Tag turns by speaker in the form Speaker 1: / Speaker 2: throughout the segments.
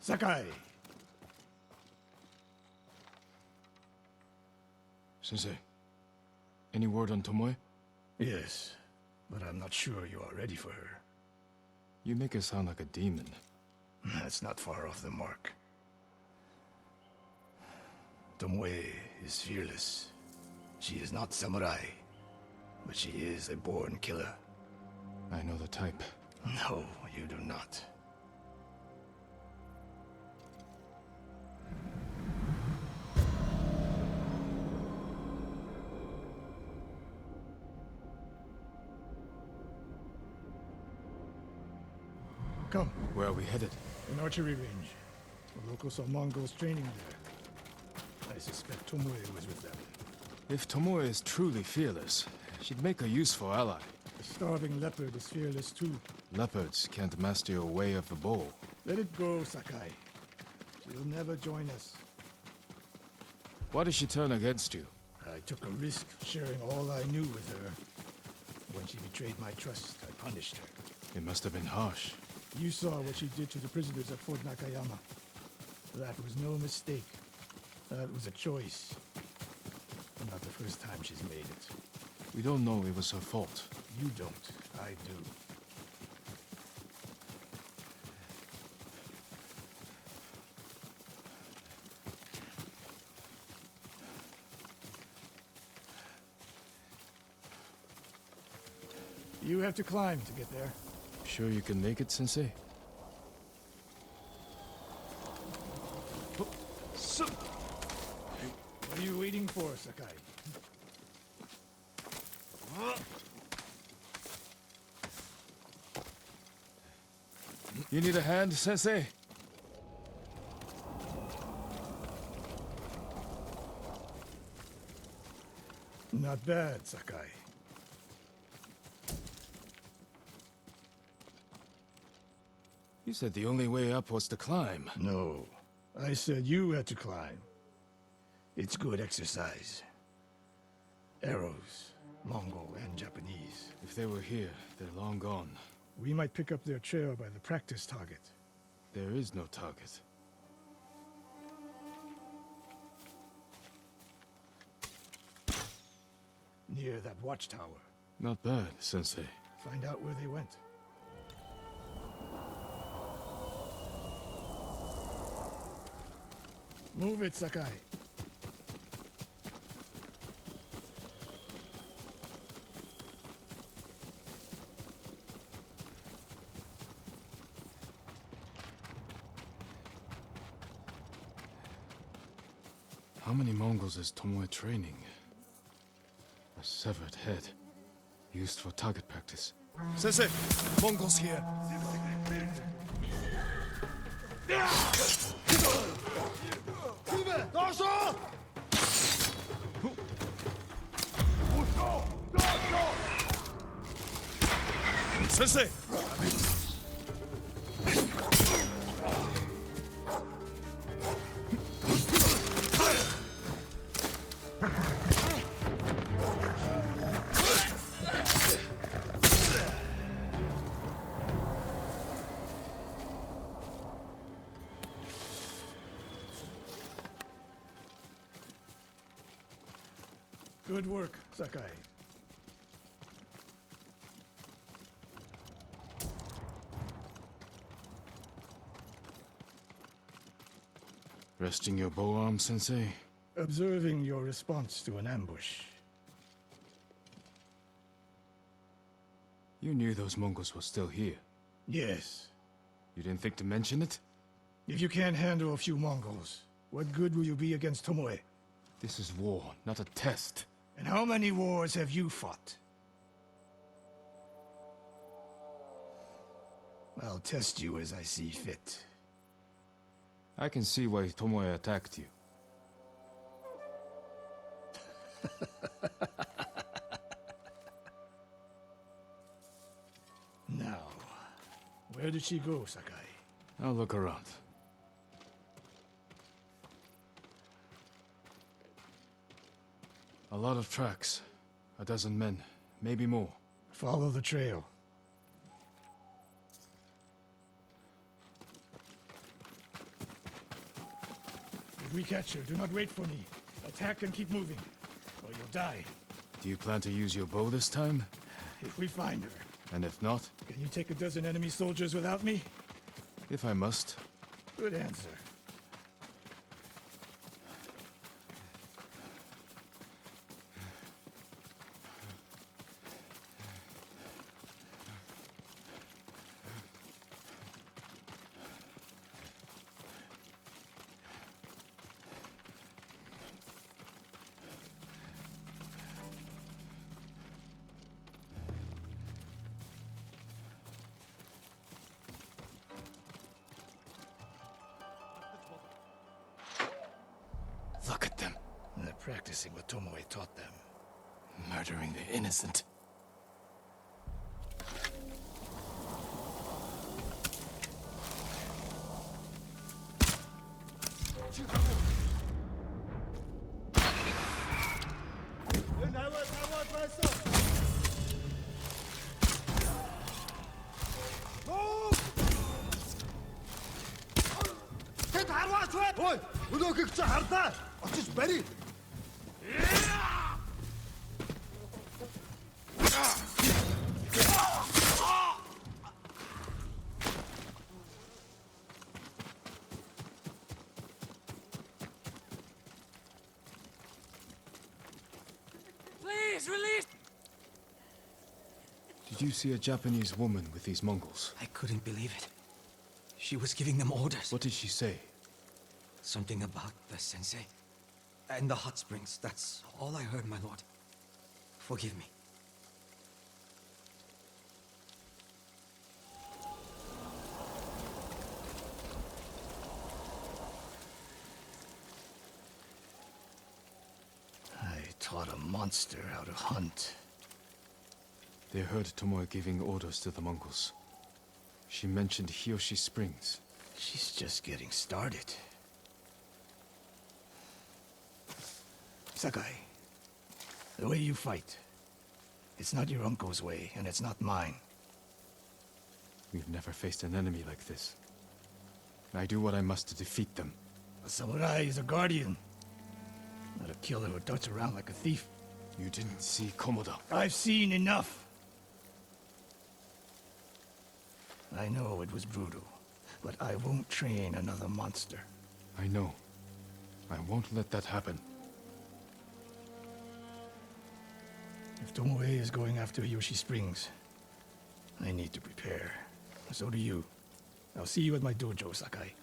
Speaker 1: Sakai!
Speaker 2: Sensei, any word on Tomoe?
Speaker 1: Yes, but I'm not sure you are ready for her.
Speaker 2: You make her sound like a demon.
Speaker 1: That's not far off the mark. Tomoe is fearless. She is not samurai, but she is a born killer.
Speaker 2: I know the type.
Speaker 1: No, you do not. Come.
Speaker 2: Where are we headed?
Speaker 1: An archery range. The locals saw Mongols training there. I suspect Tomoe was with them.
Speaker 2: If Tomoe is truly fearless, she'd make a useful ally.
Speaker 1: The starving leopard is fearless too.
Speaker 2: Leopards can't master your way of the bow.
Speaker 1: Let it go, Sakai. She'll never join us.
Speaker 2: Why did she turn against you?
Speaker 1: I took a risk sharing all I knew with her. When she betrayed my trust, I punished her.
Speaker 2: It must have been harsh.
Speaker 1: You saw what she did to the prisoners at Fort Nakayama. That was no mistake. That was a choice. Not the first time she's made it.
Speaker 2: We don't know it was her fault.
Speaker 1: You don't. I do. You have to climb to get there.
Speaker 2: Sure you can make it, Sensei?
Speaker 1: What are you waiting for, Sakai?
Speaker 2: You need a hand, Sensei?
Speaker 1: Not bad, Sakai.
Speaker 2: You said the only way up was to climb.
Speaker 1: No. I said you had to climb. It's good exercise. Arrows, Mongol and Japanese.
Speaker 2: If they were here, they're long gone.
Speaker 1: We might pick up their trail by the practice target.
Speaker 2: There is no target.
Speaker 1: Near that watchtower.
Speaker 2: Not bad, Sensei.
Speaker 1: Find out where they went. Move it, Sakai.
Speaker 2: How many Mongols is Tomoe training? A severed head. Used for target practice. Sensei! Mongols here! Sensei!
Speaker 1: Good work, Sakai.
Speaker 2: Resting your bow arm, Sensei?
Speaker 1: Observing your response to an ambush.
Speaker 2: You knew those Mongols were still here.
Speaker 1: Yes.
Speaker 2: You didn't think to mention it?
Speaker 1: If you can't handle a few Mongols, what good will you be against Tomoe?
Speaker 2: This is war, not a test.
Speaker 1: And how many wars have you fought? I'll test you as I see fit.
Speaker 2: I can see why Tomoe attacked you.
Speaker 1: Now, where did she go, Sakai?
Speaker 2: I'll look around. A lot of tracks. A dozen men, maybe more.
Speaker 1: Follow the trail. If we catch her, do not wait for me. Attack and keep moving, or you'll die.
Speaker 2: Do you plan to use your bow this time?
Speaker 1: If we find her.
Speaker 2: And if not?
Speaker 1: Can you take a dozen enemy soldiers without me?
Speaker 2: If I must.
Speaker 1: Good answer.
Speaker 2: Look at them.
Speaker 1: They're practicing what Tomoe taught them.
Speaker 2: Murdering the innocent.
Speaker 3: Ой, өнөөхийг чи харлаа. Очиж барь.
Speaker 4: Please release.
Speaker 2: Did you see a Japanese woman with these Mongols?
Speaker 4: I couldn't believe it. She was giving them orders.
Speaker 2: What did she say?
Speaker 4: Something about the Sensei and the hot springs. That's all I heard, my lord. Forgive me.
Speaker 1: I taught a monster how to hunt.
Speaker 2: They heard Tomoe giving orders to the Mongols. She mentioned Hiyoshi Springs.
Speaker 1: She's just getting started. Sakai, the way you fight, it's not your uncle's way, and it's not mine.
Speaker 2: We've never faced an enemy like this. I do what I must to defeat them.
Speaker 1: A samurai is a guardian, not a killer who darts around like a thief.
Speaker 2: You didn't see Komoda.
Speaker 1: I've seen enough. I know it was brutal, but I won't train another monster.
Speaker 2: I know. I won't let that happen.
Speaker 1: If Tomoe is going after Hiyoshi Springs, I need to prepare. So do you. I'll see you at my dojo, Sakai.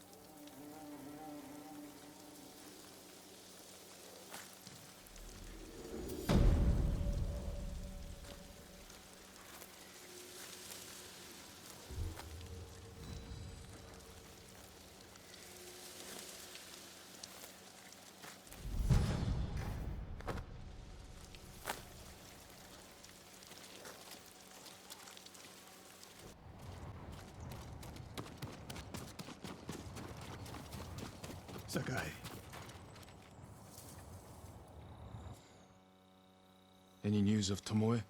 Speaker 1: Sakai.
Speaker 2: Any news of Tomoe?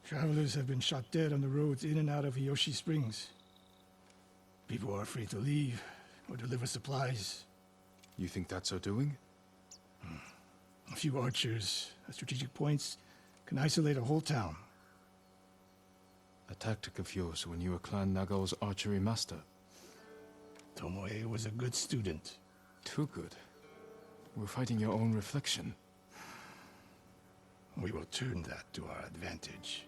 Speaker 1: Travelers have been shot dead on the roads in and out of Hiyoshi Springs. People are afraid to leave or deliver supplies.
Speaker 2: You think that's her doing?
Speaker 1: A few archers at strategic points can isolate a whole town.
Speaker 2: A tactic of yours when you were Clan Nagao's archery master.
Speaker 1: Tomoe was a good student.
Speaker 2: Too good. We're fighting your own reflection.
Speaker 1: We will turn that to our advantage.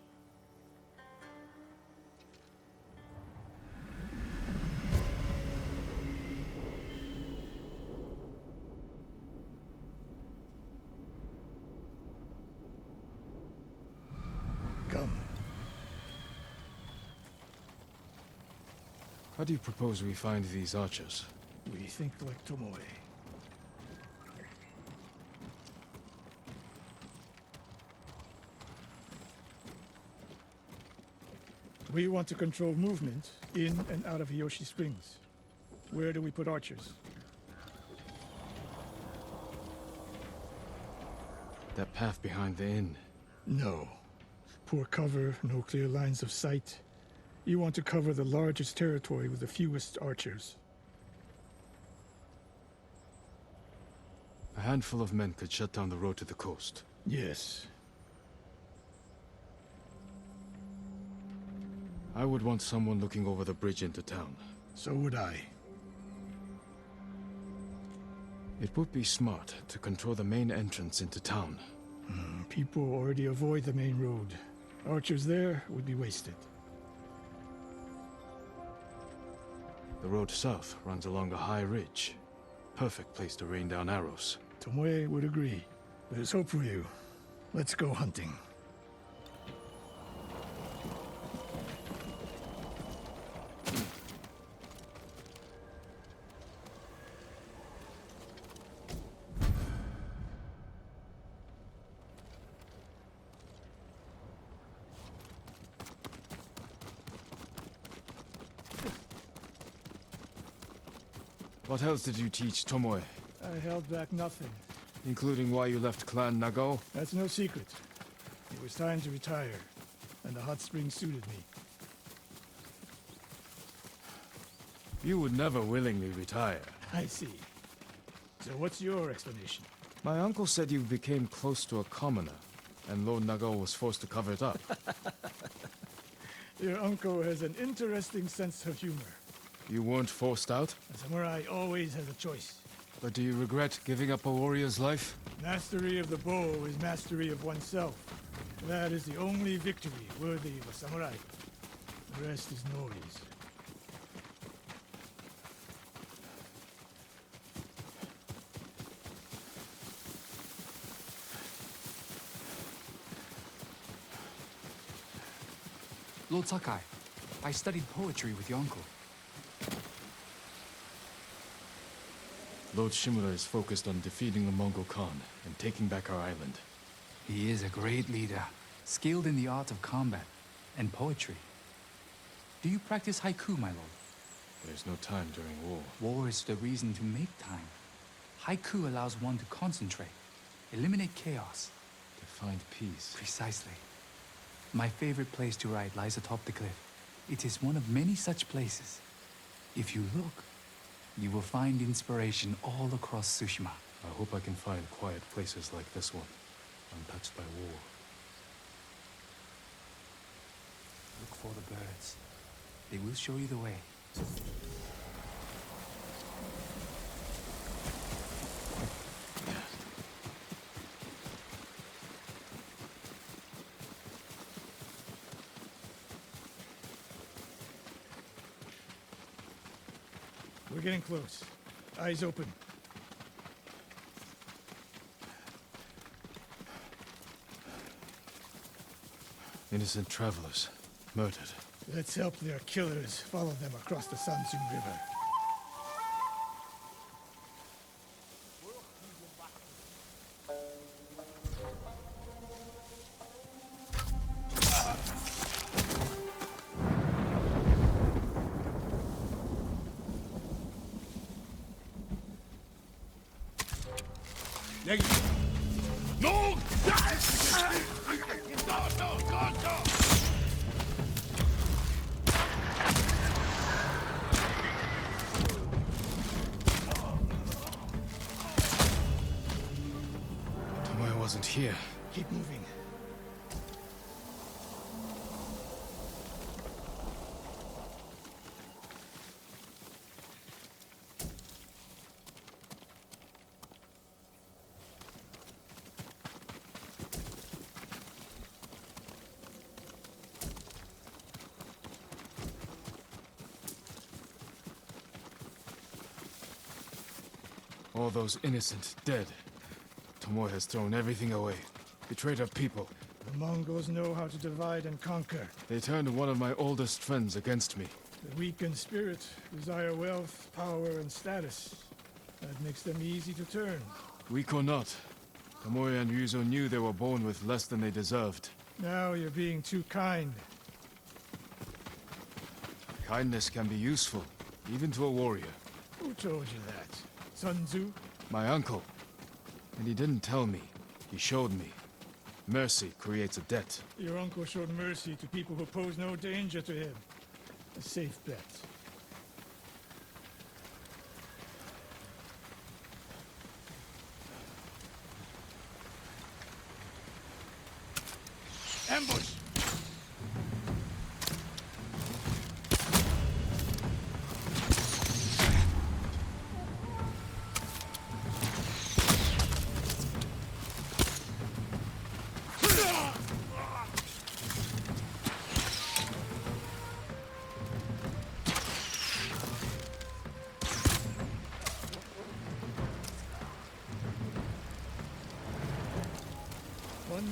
Speaker 1: Come.
Speaker 2: How do you propose we find these archers?
Speaker 1: We think like Tomoe. We want to control movement in and out of Hiyoshi Springs. Where do we put archers?
Speaker 2: That path behind the inn.
Speaker 1: No. Poor cover, no clear lines of sight. You want to cover the largest territory with the fewest archers.
Speaker 2: A handful of men could shut down the road to the coast.
Speaker 1: Yes.
Speaker 2: I would want someone looking over the bridge into town.
Speaker 1: So would I.
Speaker 2: It would be smart to control the main entrance into town.
Speaker 1: People already avoid the main road. Archers there would be wasted.
Speaker 2: The road south runs along a high ridge. Perfect place to rain down arrows.
Speaker 1: Tomoe would agree. There's hope for you. Let's go hunting.
Speaker 2: What else did you teach Tomoe?
Speaker 1: I held back nothing.
Speaker 2: Including why you left Clan Nagao?
Speaker 1: That's no secret. It was time to retire, and the hot spring suited me.
Speaker 2: You would never willingly retire.
Speaker 1: I see. So what's your explanation?
Speaker 2: My uncle said you became close to a commoner, and Lord Nagao was forced to cover it up.
Speaker 1: Your uncle has an interesting sense of humor.
Speaker 2: You weren't forced out?
Speaker 1: A samurai always has a choice.
Speaker 2: But do you regret giving up a warrior's life?
Speaker 1: Mastery of the bow is mastery of oneself. That is the only victory worthy of a samurai. The rest is noise.
Speaker 5: Lord Sakai, I studied poetry with your uncle.
Speaker 2: Lord Shimura is focused on defeating the Mongol Khan and taking back our island.
Speaker 5: He is a great leader, skilled in the art of combat and poetry. Do you practice haiku, my lord?
Speaker 2: There's no time during war.
Speaker 5: War is the reason to make time. Haiku allows one to concentrate, eliminate chaos.
Speaker 2: To find peace.
Speaker 5: Precisely. My favorite place to write lies atop the cliff. It is one of many such places. If you look, you will find inspiration all across Tsushima.
Speaker 2: I hope I can find quiet places like this one, untouched by war.
Speaker 5: Look for the birds. They will show you the way.
Speaker 1: We're getting close. Eyes open.
Speaker 2: Innocent travelers, murdered.
Speaker 1: Let's help their killers follow them across the Sansun River.
Speaker 3: No! No!
Speaker 2: Tomoe wasn't here.
Speaker 1: Keep moving.
Speaker 2: All those innocent dead. Tomoe has thrown everything away. Betrayed our people.
Speaker 1: The Mongols know how to divide and conquer.
Speaker 2: They turned one of my oldest friends against me.
Speaker 1: The weak in spirit desire wealth, power, and status. That makes them easy to turn.
Speaker 2: Weak or not, Tomoe and Ryuzo knew they were born with less than they deserved.
Speaker 1: Now you're being too kind.
Speaker 2: Kindness can be useful, even to a warrior.
Speaker 1: Who told you that? Sun Tzu?
Speaker 2: My uncle. And he didn't tell me. He showed me. Mercy creates a debt.
Speaker 1: Your uncle showed mercy to people who pose no danger to him. A safe bet.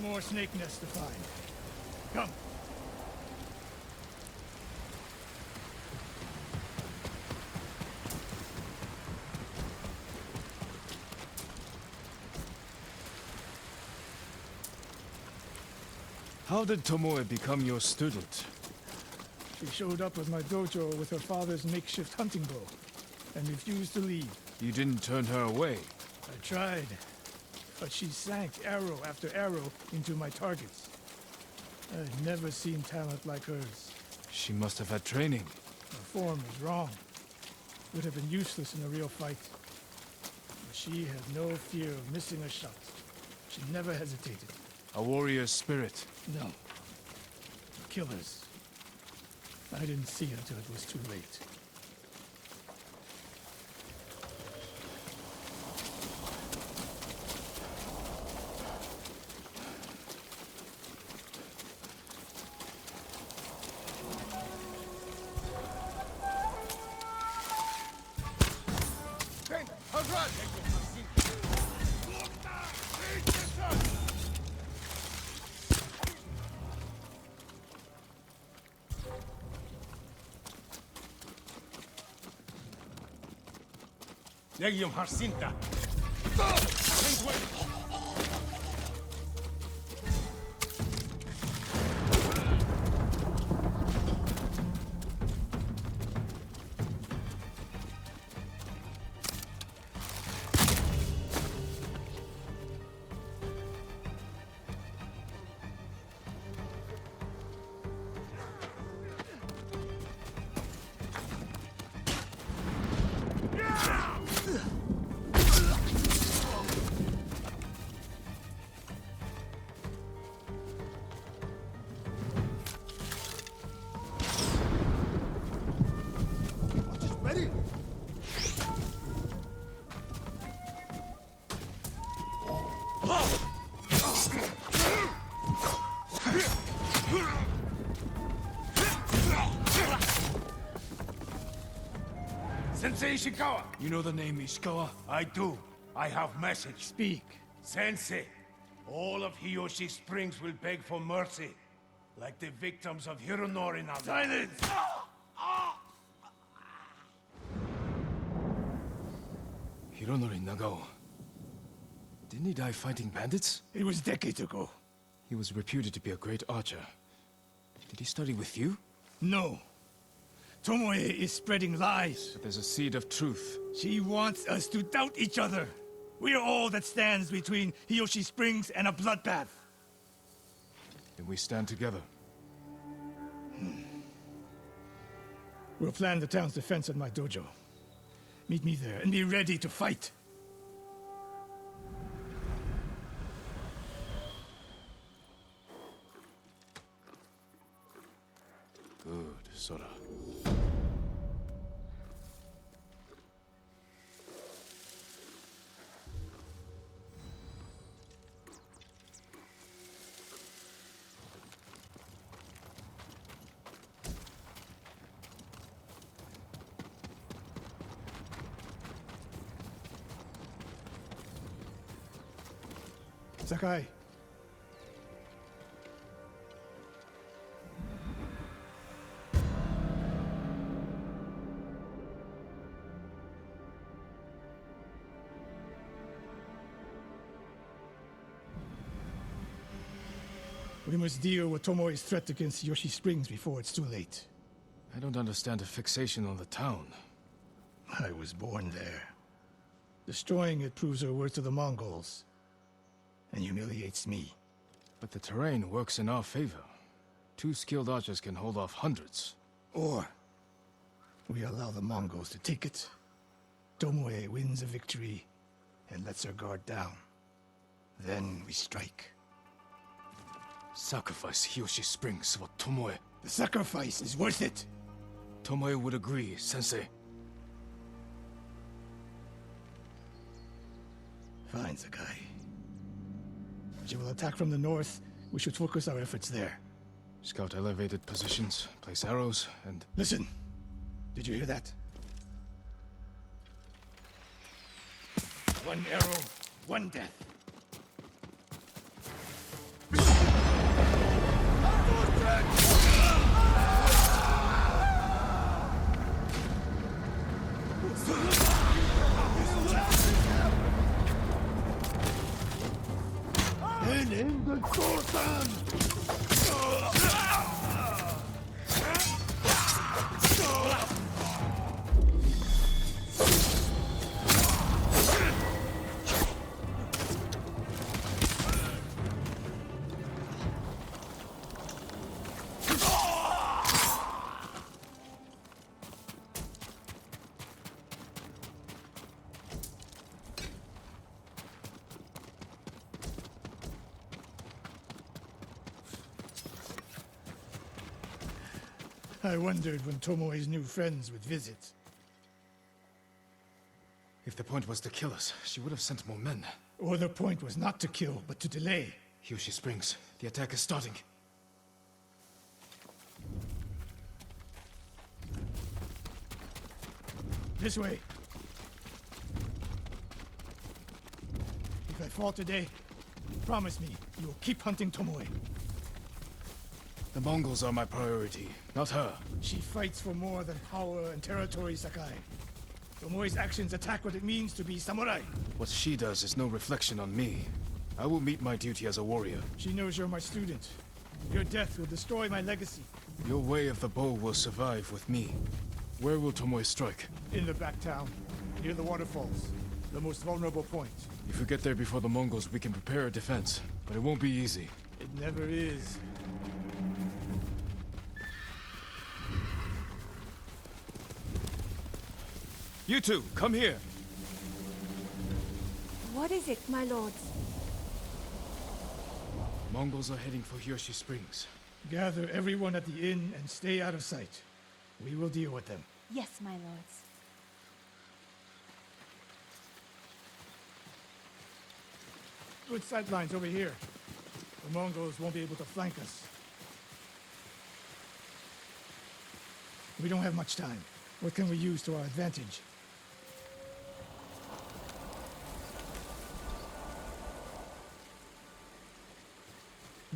Speaker 1: more snake nests to find. Come.
Speaker 2: How did Tomoe become your student?
Speaker 1: She showed up at my dojo with her father's makeshift hunting bow and refused to leave.
Speaker 2: You didn't turn her away.
Speaker 1: I tried, but she sank arrow after arrow into my targets. I've never seen talent like hers.
Speaker 2: She must have had training.
Speaker 1: Her form was wrong. Would have been useless in a real fight. But she had no fear of missing a shot. She never hesitated.
Speaker 2: A warrior's spirit.
Speaker 1: No. Killers. I didn't see it until it was too late.
Speaker 3: Legium Harsinta. Ready? Sensei Ishikawa!
Speaker 2: You know the name Ishikawa?
Speaker 3: I do. I have message.
Speaker 1: Speak.
Speaker 3: Sensei, all of Hiyoshi Springs will beg for mercy, like the victims of Hironori now. Silence!
Speaker 2: Hironori Nagao. Didn't he die fighting bandits?
Speaker 1: It was decades ago.
Speaker 2: He was reputed to be a great archer. Did he study with you?
Speaker 1: No. Tomoe is spreading lies.
Speaker 2: But there's a seed of truth.
Speaker 1: She wants us to doubt each other. We are all that stands between Hiyoshi Springs and a bloodbath.
Speaker 2: Then we stand together.
Speaker 1: We'll plan the town's defense at my dojo. Meet me there and be ready to fight.
Speaker 2: Good, Sora.
Speaker 1: Sakai. We must deal with Tomoe's threat against Yoshi Springs before it's too late.
Speaker 2: I don't understand a fixation on the town.
Speaker 1: I was born there. Destroying it proves her worth to the Mongols. And humiliates me.
Speaker 2: But the terrain works in our favor. 2 skilled archers can hold off hundreds.
Speaker 1: Or we allow the Mongols to take it. Tomoe wins a victory and lets her guard down. Then we strike.
Speaker 2: Sacrifice Hiyoshi Springs for Tomoe.
Speaker 1: The sacrifice is worth it.
Speaker 2: Tomoe would agree, Sensei.
Speaker 1: Fine, Sakai. She will attack from the north. We should focus our efforts there.
Speaker 2: Scout elevated positions, place arrows, and...
Speaker 1: Listen. Did you hear that? 1 arrow, 1 death. I wondered when Tomoe's new friends would visit.
Speaker 2: If the point was to kill us, she would have sent more men.
Speaker 1: Or the point was not to kill, but to delay.
Speaker 2: Hiyoshi Springs. The attack is starting.
Speaker 1: This way. If I fall today, promise me you will keep hunting Tomoe.
Speaker 2: The Mongols are my priority, not her.
Speaker 1: She fights for more than power and territory, Sakai. Tomoe's actions attack what it means to be samurai.
Speaker 2: What she does is no reflection on me. I will meet my duty as a warrior.
Speaker 1: She knows you're my student. Your death will destroy my legacy.
Speaker 2: Your way of the bow will survive with me. Where will Tomoe strike?
Speaker 1: In the back town, near the waterfalls. The most vulnerable point.
Speaker 2: If we get there before the Mongols, we can prepare a defense. But it won't be easy.
Speaker 1: It never is.
Speaker 2: You two, come here.
Speaker 6: What is it, my lords?
Speaker 2: Mongols are heading for Hiyoshi Springs.
Speaker 1: Gather everyone at the inn and stay out of sight. We will deal with them.
Speaker 6: Yes, my lords.
Speaker 1: Good sight lines over here. The Mongols won't be able to flank us. We don't have much time. What can we use to our advantage?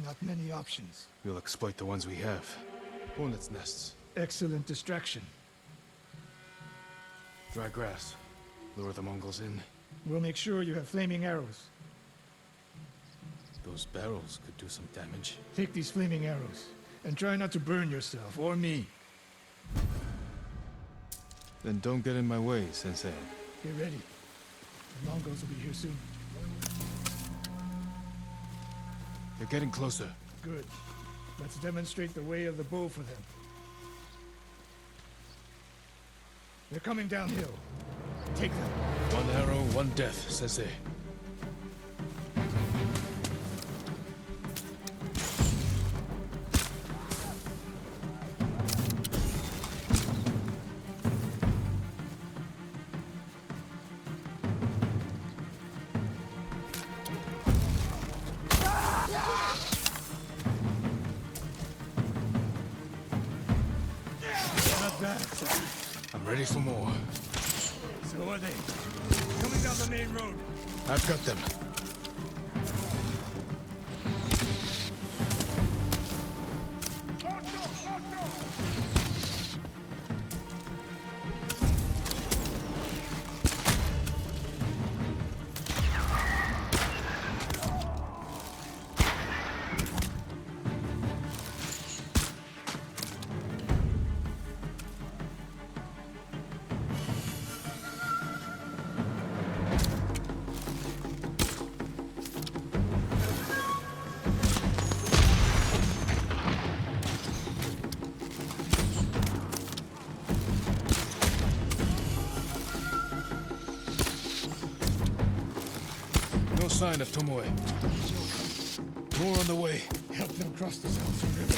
Speaker 1: Not many options.
Speaker 2: We'll exploit the ones we have. Hornets' nests.
Speaker 1: Excellent distraction.
Speaker 2: Dry grass. Lure the Mongols in.
Speaker 1: We'll make sure you have flaming arrows.
Speaker 2: Those barrels could do some damage.
Speaker 1: Take these flaming arrows, and try not to burn yourself or me.
Speaker 2: Then don't get in my way, Sensei.
Speaker 1: Get ready. The Mongols will be here soon.
Speaker 2: They're getting closer.
Speaker 1: Good. Let's demonstrate the way of the bow for them. They're coming downhill. Take them.
Speaker 2: One arrow, one death, Sensei.
Speaker 1: Not bad.
Speaker 2: I'm ready for more.
Speaker 1: So are they. Coming down the main road.
Speaker 2: I've got them. No sign of Tomoe. More on the way.
Speaker 1: Help them cross the Sensei River.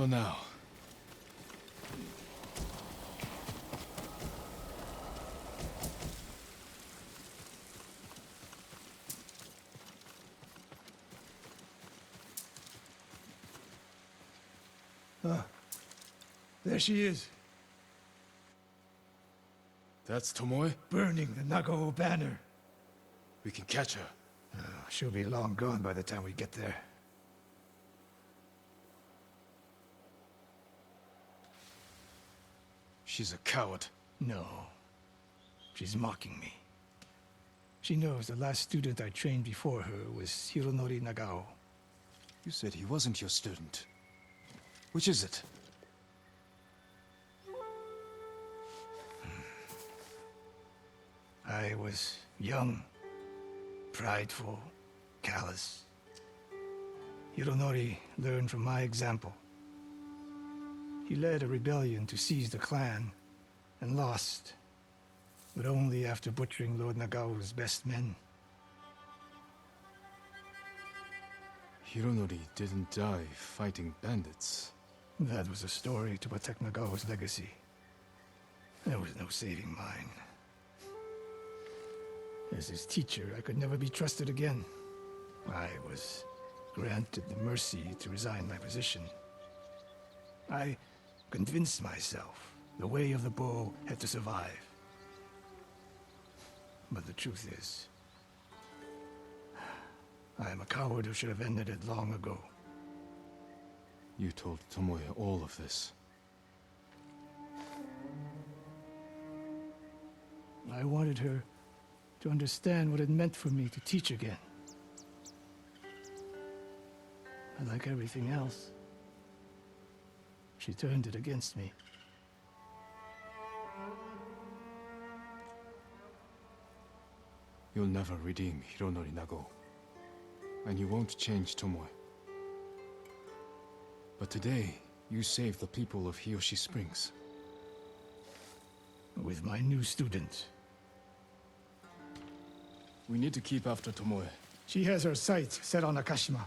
Speaker 2: For now.
Speaker 1: There she is,
Speaker 2: That's Tomoe?
Speaker 1: burning the Nagao banner.
Speaker 2: We can catch her.
Speaker 1: She'll be long gone by the time we get there.
Speaker 2: She's a coward.
Speaker 1: No. She's mocking me. She knows the last student I trained before her was Hironori Nagao.
Speaker 2: You said he wasn't your student. Which is it?
Speaker 1: I was young, prideful, callous. Hironori learned from my example. He led a rebellion to seize the clan, and lost, but only after butchering Lord Nagao's best men.
Speaker 2: Hironori didn't die fighting bandits.
Speaker 1: That was a story to protect Nagao's legacy. There was no saving mine. As his teacher, I could never be trusted again. I was granted the mercy to resign my position. I convinced myself the way of the bow had to survive. But the truth is, I am a coward who should have ended it long ago.
Speaker 2: You told Tomoe all of this.
Speaker 1: I wanted her to understand what it meant for me to teach again. But like everything else, she turned it against me.
Speaker 2: You'll never redeem Hironori Nagao. And you won't change Tomoe. But today, you saved the people of Hiyoshi Springs.
Speaker 1: With my new student.
Speaker 2: We need to keep after Tomoe.
Speaker 1: She has her sights set on Akashima.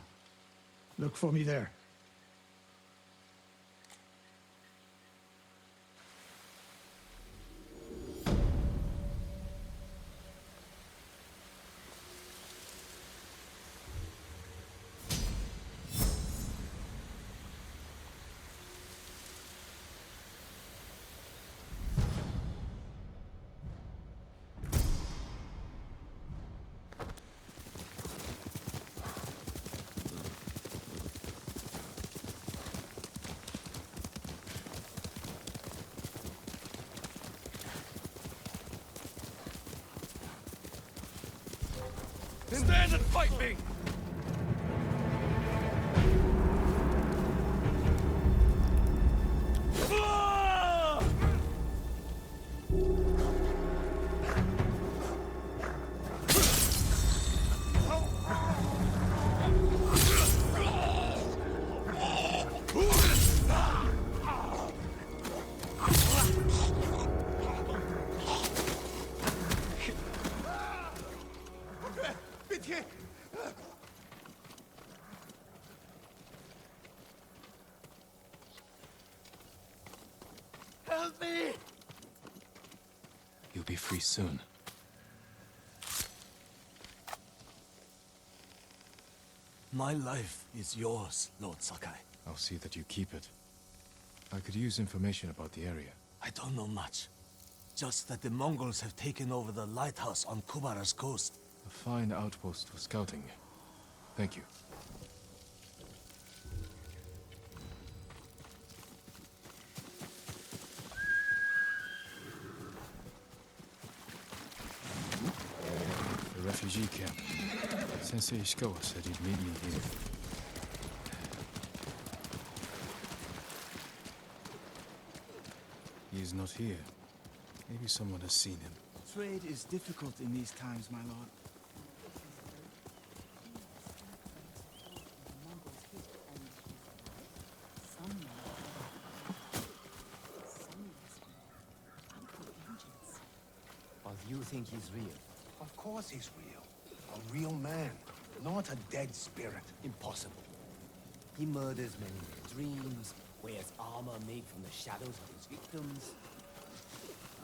Speaker 1: Look for me there.
Speaker 3: Stand and fight me! Help me!
Speaker 2: You'll be free soon.
Speaker 7: My life is yours, Lord Sakai.
Speaker 2: I'll see that you keep it. I could use information about the area.
Speaker 7: I don't know much. Just that the Mongols have taken over the lighthouse on Kubara's coast.
Speaker 2: A fine outpost for scouting. Thank you. The refugee camp. Sensei Ishikawa said he'd meet me here. He is not here. Maybe someone has seen him.
Speaker 8: Trade is difficult in these times, my lord.
Speaker 9: Well, you think he's real?
Speaker 3: Of course he's real. A real man, not a dead spirit.
Speaker 9: Impossible. He murders many dreams, Wears armor made from the shadows of his victims.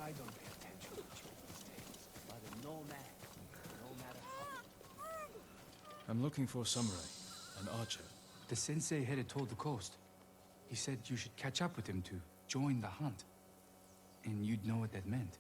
Speaker 9: I don't pay attention to children's tales, but a nomad, no matter how...
Speaker 2: I'm looking for a samurai, an archer.
Speaker 5: The sensei headed toward the coast. He said you should catch up with him to join the hunt. And you'd know what that meant.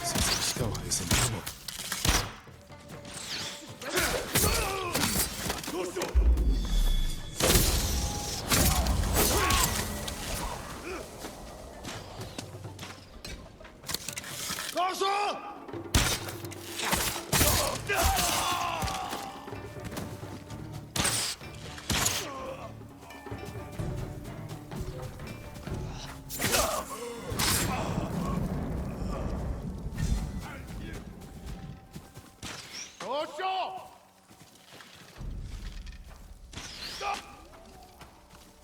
Speaker 2: Sensei is in trouble.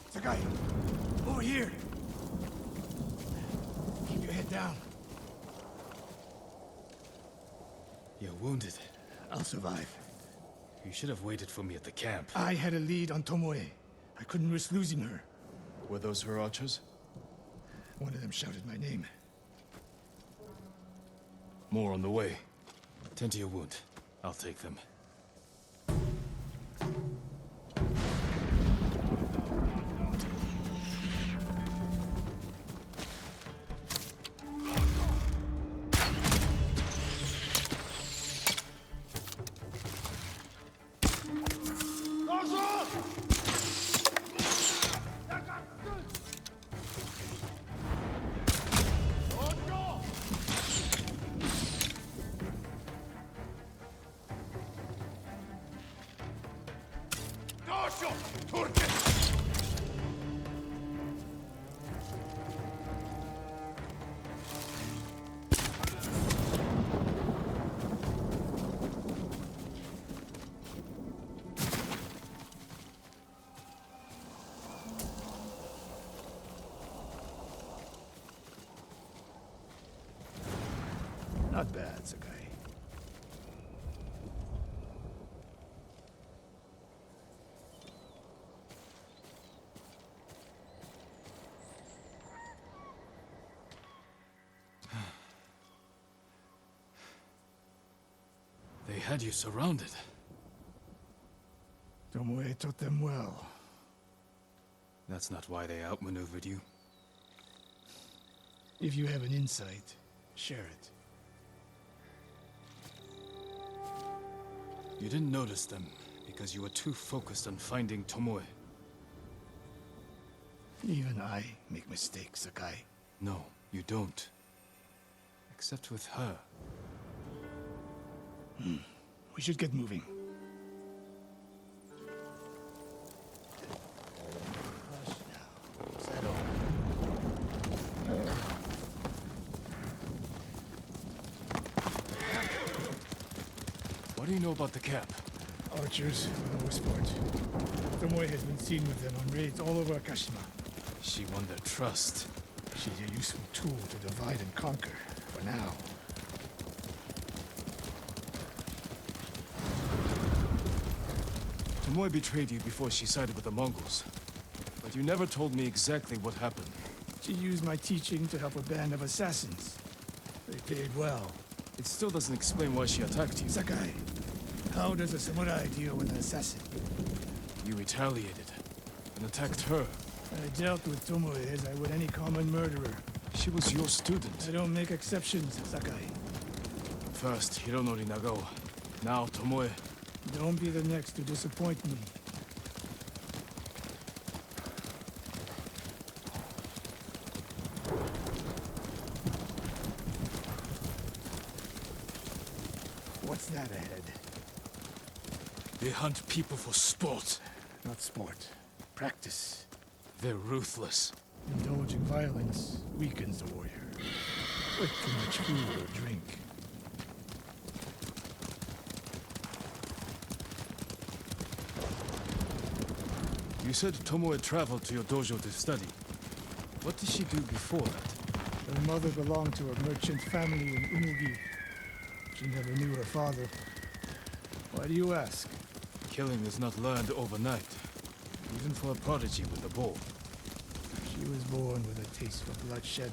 Speaker 1: Sakai! Over here! Keep your head down.
Speaker 2: You're wounded.
Speaker 1: I'll survive.
Speaker 2: You should have waited for me at the camp.
Speaker 1: I had a lead on Tomoe. I couldn't risk losing her.
Speaker 2: Were those her archers?
Speaker 1: One of them shouted my name.
Speaker 2: More on the way. Tend to your wound. I'll take them.
Speaker 1: Not bad, Sakai.
Speaker 2: They had you surrounded.
Speaker 1: Tomoe taught them well.
Speaker 2: That's not why they outmaneuvered you.
Speaker 1: If you have an insight, share it.
Speaker 2: You didn't notice them because you were too focused on finding Tomoe.
Speaker 1: Even I make mistakes, Sakai.
Speaker 2: No, you don't. Except with her.
Speaker 1: We should get moving. Hush now. Settle.
Speaker 2: What do you know about the camp?
Speaker 1: Archers, for the most part. Tomoe has been seen with them on raids all over Akashima.
Speaker 2: She won their trust.
Speaker 1: She's a useful tool to divide and conquer, for now.
Speaker 2: Tomoe betrayed you before she sided with the Mongols. But you never told me exactly what happened.
Speaker 1: She used my teaching to help a band of assassins. They paid well.
Speaker 2: It still doesn't explain why she attacked you.
Speaker 1: Sakai, how does a samurai deal with an assassin?
Speaker 2: You retaliated and attacked her.
Speaker 1: I dealt with Tomoe as I would any common murderer.
Speaker 2: She was your student.
Speaker 1: I don't make exceptions, Sakai.
Speaker 2: First, Hironori Nagao. Now, Tomoe.
Speaker 1: Don't be the next to disappoint me. had ahead.
Speaker 2: They hunt people for sport.
Speaker 1: Not sport. Practice.
Speaker 2: They're ruthless.
Speaker 1: Indulging violence weakens the warrior. With too much food or drink.
Speaker 2: You said Tomoe traveled to your dojo to study. What did she do before that?
Speaker 1: Her mother belonged to a merchant family in Umugi. She never knew her father. Why do you ask?
Speaker 2: Killing is not learned overnight, even for a prodigy with a bow.
Speaker 1: She was born with a taste for bloodshed.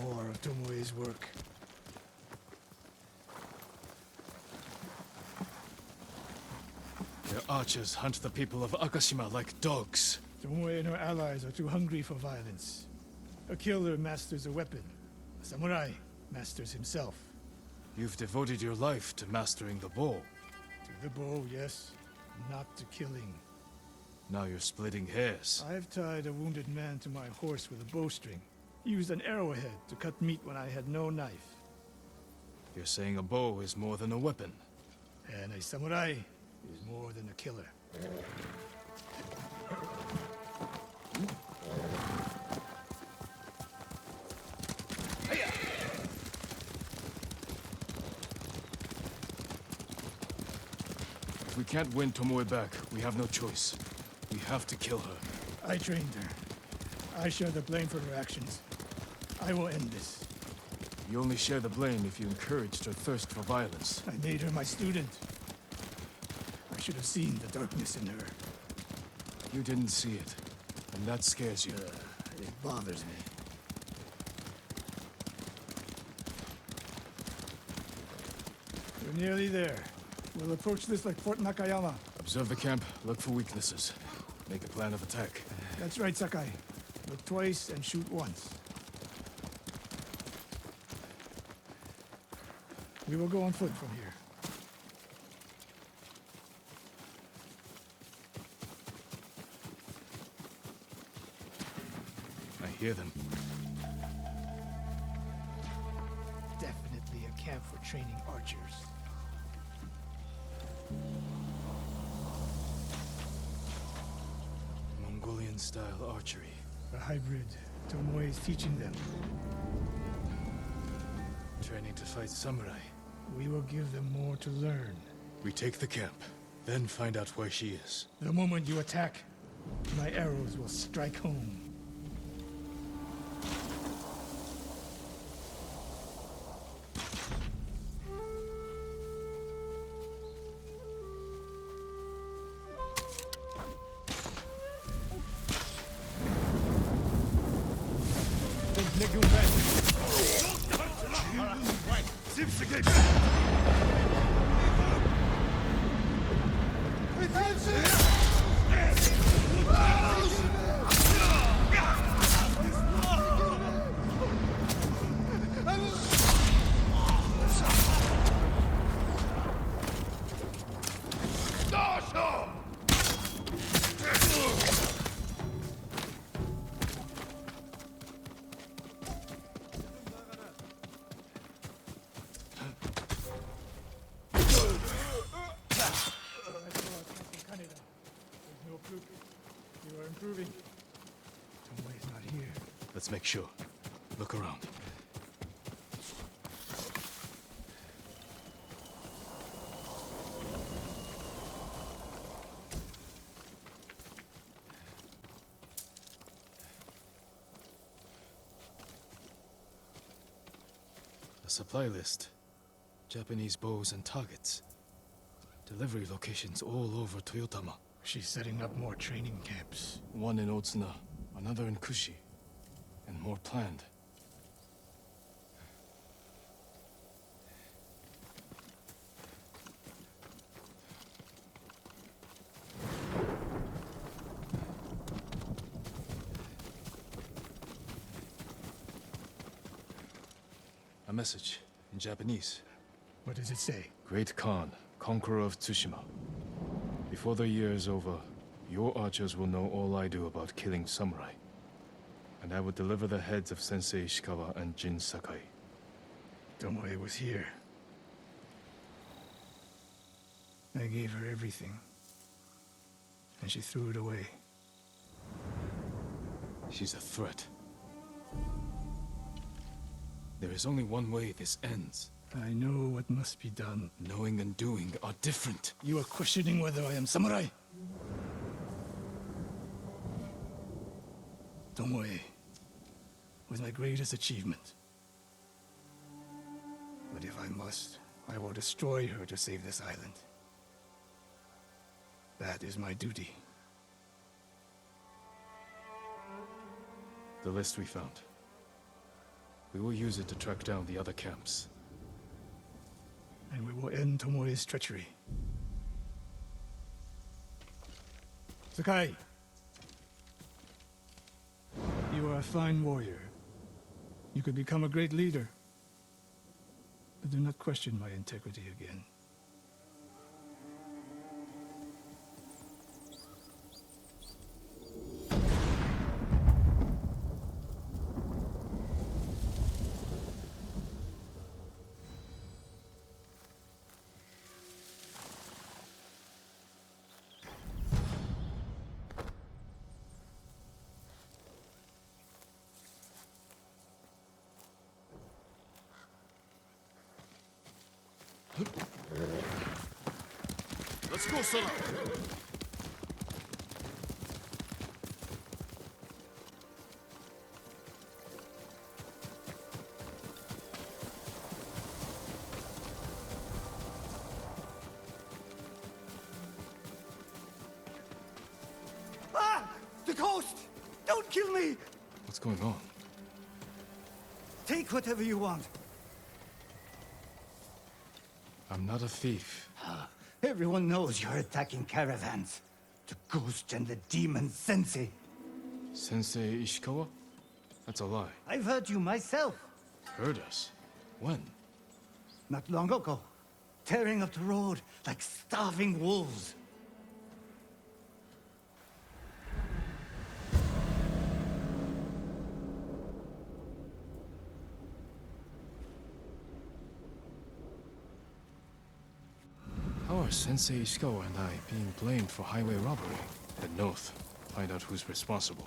Speaker 1: More of Tomoe's work.
Speaker 2: Their archers hunt the people of Akashima like dogs.
Speaker 1: Tomoe and her allies are too hungry for violence. A killer masters a weapon. A samurai masters himself.
Speaker 2: You've devoted your life to mastering the bow.
Speaker 1: To the bow, yes. Not to killing.
Speaker 2: Now you're splitting hairs.
Speaker 1: I've tied a wounded man to my horse with a bowstring. Used an arrowhead to cut meat when I had no knife.
Speaker 2: You're saying a bow is more than a weapon.
Speaker 1: And a samurai is more than a killer.
Speaker 2: If we can't win Tomoe back, we have no choice. We have to kill her.
Speaker 1: I trained her. I share the blame for her actions. I will end this.
Speaker 2: You only share the blame if you encouraged her thirst for violence.
Speaker 1: I made her my student. I should have seen the darkness in her.
Speaker 2: You didn't see it, and that scares you.
Speaker 1: It bothers me. We're nearly there. We'll approach this like Fort Nakayama.
Speaker 2: Observe the camp, look for weaknesses. Make a plan of attack.
Speaker 1: That's right, Sakai. Look twice and shoot once. We will go on foot from here.
Speaker 2: I hear them.
Speaker 1: Definitely a camp for training archers.
Speaker 2: Mongolian-style archery.
Speaker 1: A hybrid. Tomoe is teaching them.
Speaker 2: Training to fight samurai.
Speaker 1: We will give them more to learn.
Speaker 2: We take the camp, then find out where she is.
Speaker 1: The moment you attack, my arrows will strike home. You are improving. Tomoe's not here.
Speaker 2: Let's make sure. Look around. A supply list. Japanese bows and targets. Delivery locations all over Toyotama.
Speaker 1: She's setting up more training camps.
Speaker 2: One in Otsuna, another in Kushi, and more planned. A message in Japanese.
Speaker 1: What does it say?
Speaker 2: Great Khan, conqueror of Tsushima. Before the year is over, your archers will know all I do about killing samurai. And I will deliver the heads of Sensei Ishikawa and Jin Sakai.
Speaker 1: Tomoe was here. I gave her everything. And she threw it away.
Speaker 2: She's a threat. There is only one way this ends.
Speaker 1: I know what must be done.
Speaker 2: Knowing and doing are different.
Speaker 1: You are questioning whether I am samurai? Tomoe was my greatest achievement. But if I must, I will destroy her to save this island. That is my duty.
Speaker 2: The list we found. We will use it to track down the other camps.
Speaker 1: And we will end Tomoe's treachery. Sakai! You are a fine warrior. You could become a great leader. But do not question my integrity again.
Speaker 2: Let's go, Sona!
Speaker 8: Ah! The coast! Don't kill me!
Speaker 2: What's going on?
Speaker 8: Take whatever you want.
Speaker 2: I'm not a thief.
Speaker 8: Everyone knows you're attacking caravans. The ghost and the demon Sensei.
Speaker 2: Sensei Ishikawa? That's a lie.
Speaker 8: I've heard you myself.
Speaker 2: Heard us? When?
Speaker 8: Not long ago. Tearing up the road like starving wolves.
Speaker 2: How are Sensei Ishikawa and I being blamed for highway robbery? Head north. Find out who's responsible.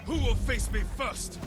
Speaker 2: Who will face me first?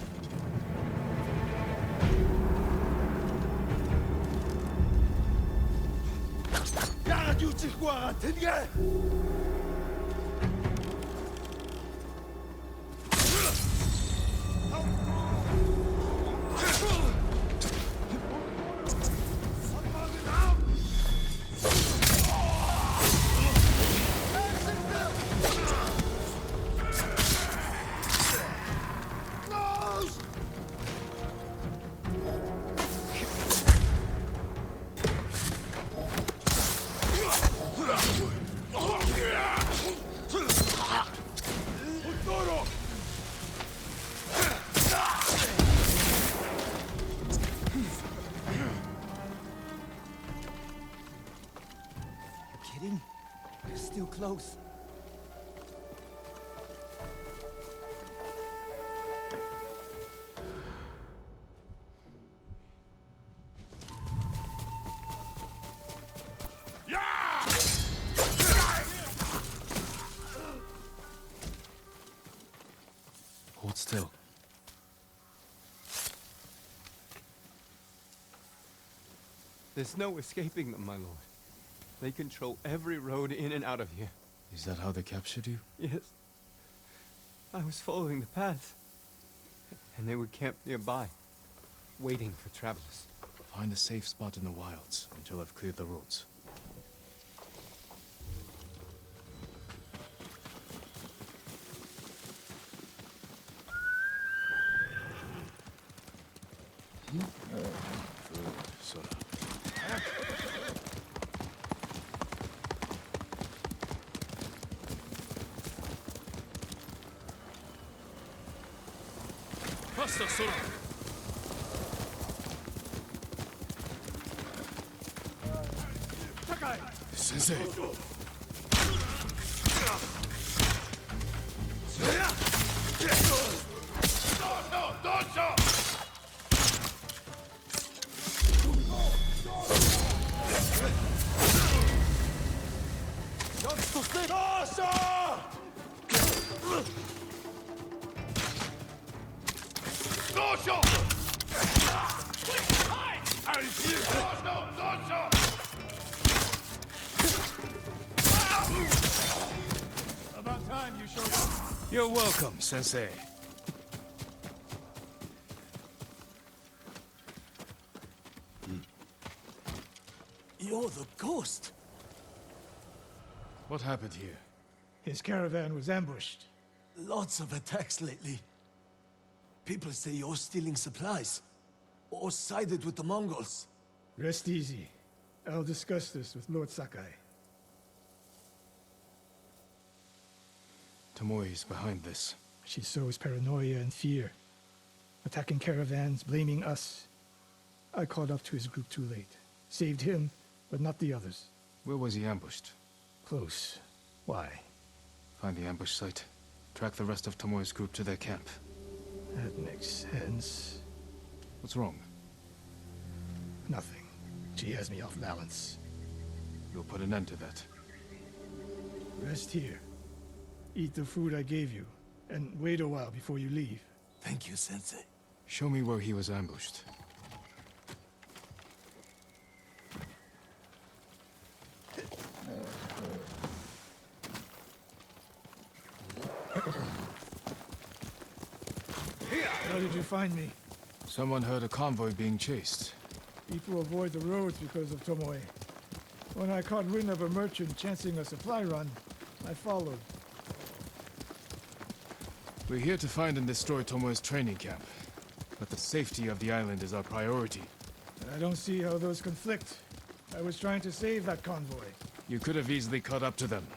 Speaker 8: Kidding? They're still close.
Speaker 2: Hold still.
Speaker 10: There's no escaping them, my lord. They control every road in and out of here.
Speaker 2: Is that how they captured you?
Speaker 10: Yes. I was following the path. And they would camp nearby, waiting for travelers.
Speaker 2: Find a safe spot in the wilds until I've cleared the roads. Sora. Faster, Sora! Sensei!
Speaker 1: About time you showed up.
Speaker 2: You're welcome, Sensei.
Speaker 7: You're the ghost.
Speaker 2: What happened here?
Speaker 1: His caravan was ambushed.
Speaker 7: Lots of attacks lately. People say you're stealing supplies. Or sided with the Mongols.
Speaker 1: Rest easy. I'll discuss this with Lord Sakai.
Speaker 2: Tomoe is behind this.
Speaker 1: She sows paranoia and fear. Attacking caravans, blaming us. I caught up to his group too late. Saved him, but not the others.
Speaker 2: Where was he ambushed?
Speaker 1: Close. Why?
Speaker 2: Find the ambush site. Track the rest of Tomoe's group to their camp.
Speaker 1: That makes sense.
Speaker 2: What's wrong?
Speaker 1: Nothing. She has me off balance.
Speaker 2: You'll put an end to that.
Speaker 1: Rest here. Eat the food I gave you, and wait a while before you leave.
Speaker 7: Thank you, Sensei.
Speaker 2: Show me where he was ambushed.
Speaker 1: How did you find me?
Speaker 2: Someone heard a convoy being chased.
Speaker 1: People avoid the roads because of Tomoe. When I caught wind of a merchant chancing a supply run, I followed.
Speaker 2: We're here to find and destroy Tomoe's training camp. But the safety of the island is our priority.
Speaker 1: I don't see how those conflict. I was trying to save that convoy.
Speaker 2: You could have easily caught up to them.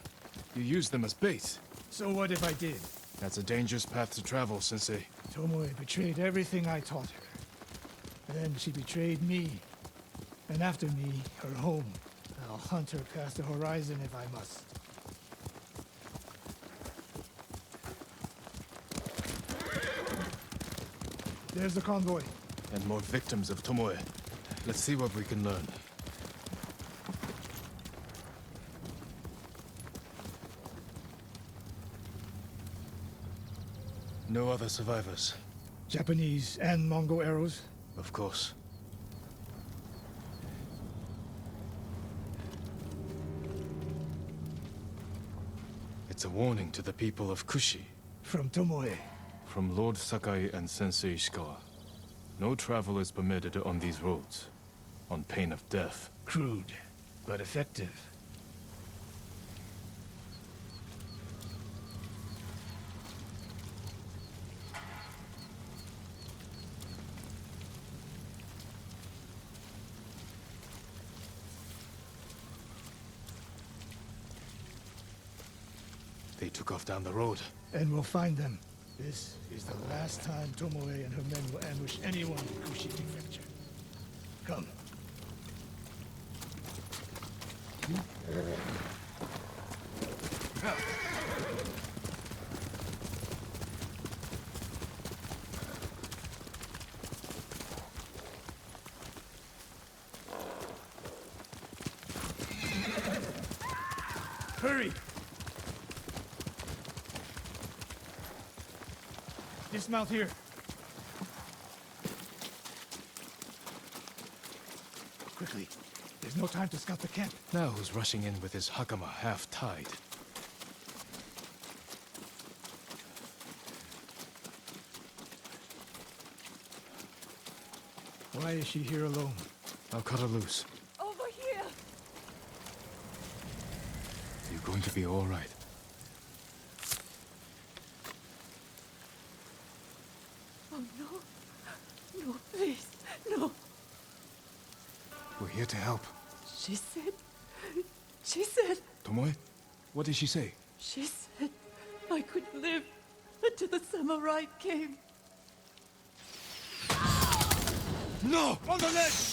Speaker 2: You used them as bait.
Speaker 1: So what if I did?
Speaker 2: That's a dangerous path to travel, Sensei.
Speaker 1: Tomoe betrayed everything I taught her. Then she betrayed me. And after me, her home. I'll hunt her past the horizon if I must. There's the convoy.
Speaker 2: And more victims of Tomoe. Let's see what we can learn. No other survivors.
Speaker 1: Japanese and Mongol arrows.
Speaker 2: Of course. It's a warning to the people of Kushi.
Speaker 1: From Tomoe.
Speaker 2: From Lord Sakai and Sensei Ishikawa. No travel is permitted on these roads, on pain of death.
Speaker 1: Crude, but effective.
Speaker 2: They took off down the road.
Speaker 1: And we'll find them. This is the last time Tomoe and her men will ambush anyone in Kushi Prefecture. Come. Hurry! Dismount here. Quickly. There's no time to scout the camp.
Speaker 2: Now who's rushing in with his hakama half-tied?
Speaker 1: Why is she here alone?
Speaker 2: I'll cut her loose.
Speaker 6: Over here!
Speaker 2: You're going to be all right.
Speaker 6: Oh no. No, please. No.
Speaker 2: We're here to help.
Speaker 6: She said...
Speaker 2: Tomoe? What did she say?
Speaker 6: She said I could live until the samurai came.
Speaker 2: No!
Speaker 3: On the ledge!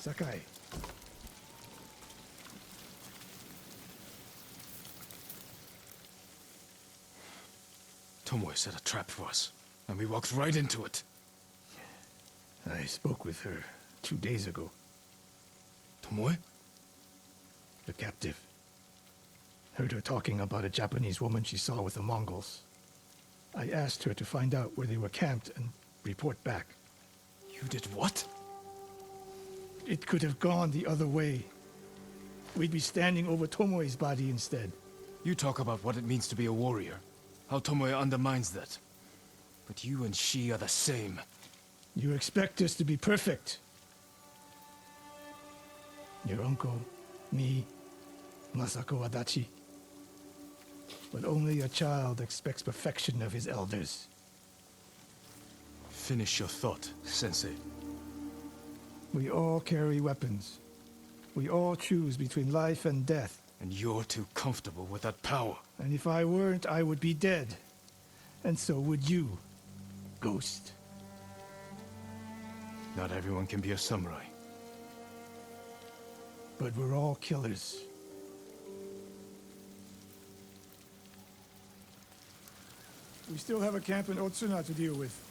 Speaker 1: Sakai.
Speaker 2: Tomoe set a trap for us, and we walked right into it.
Speaker 1: I spoke with her 2 days ago.
Speaker 2: Tomoe?
Speaker 1: The captive. Heard her talking about a Japanese woman she saw with the Mongols. I asked her to find out where they were camped and report back.
Speaker 2: You did what?
Speaker 1: It could have gone the other way. We'd be standing over Tomoe's body instead.
Speaker 2: You talk about what it means to be a warrior, how Tomoe undermines that. But you and she are the same.
Speaker 1: You expect us to be perfect. Your uncle, me, Masako Adachi. But only a child expects perfection of his elders.
Speaker 2: Finish your thought, Sensei.
Speaker 1: We all carry weapons. We all choose between life and death.
Speaker 2: And you're too comfortable with that power.
Speaker 1: And if I weren't, I would be dead. And so would you, Ghost.
Speaker 2: Not everyone can be a samurai.
Speaker 1: But we're all killers. We still have a camp in Otsuna to deal with.